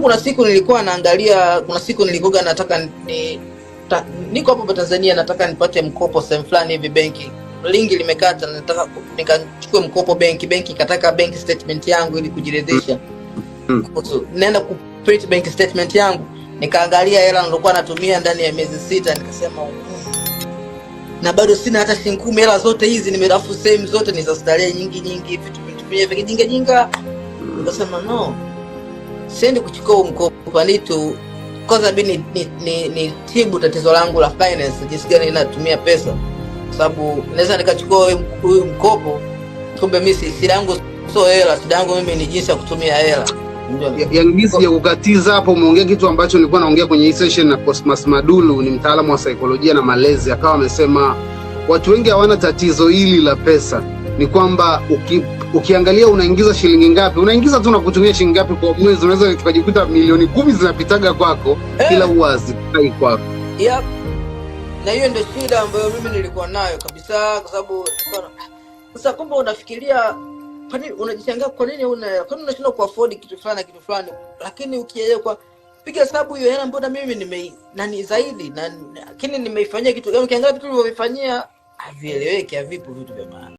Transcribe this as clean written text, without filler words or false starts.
kuna siku nilikuwa naangalia, kuna siku nilikuwa nataka niko hapo Tanzania, nataka nipate mkopo sehemu fulani hivi, benki lingi limekata, nataka nikachukue mkopo benki ikataka bank statement yangu ili kujiridhisha. Naenda ku print bank statement yangu, nikaangalia hela nilikuwa natumia ndani ya miezi 6, nikasema na bado sina hata shilingi 10. Hela zote hizi nimerafu sehemu zote ni za starehe nyingi vitu vitumia vikijinga. Nikasema no, siendi kuchukua mkopo, nitu kwanza ni tibu tatizo langu la finance, jinsi gani ninatumia pesa, sababu naweza nikachukua huyu mkopo, kumbe mimi shida yangu sio hela, shida yangu mimi ni jinsi ya kutumia hela. Yangizi ya kukatiza hapo, umeongea kitu ambacho nilikuwa naongea kwenye hii session na Cosmas Madulu, ni mtaalamu wa saikolojia na malezi, akawa amesema watu wengi hawana tatizo hili la pesa. Ni kwamba ukiangalia unaingiza shilingi ngapi, unaingiza tu na kutumia shilingi ngapi kwa mwezi, unaweza ukajikuta milioni 10 zinapitaga kwako kila uwazi kwako. Yep. Na hiyo ndio shida ambayo mimi nilikuwa nayo kabisa, kwa sababu sasa kumbe unafikiria, kwa nini unajishangaa, kwa nini unashindwa kuafford kitu fulani, lakini ukielewa kwa piga hesabu hiyo hela, mbona mimi zaidi na lakini nimeifanyia kitu gani? Ukiangalia vitu nilivyofanyia havieleweki, havipo vitu vya maana.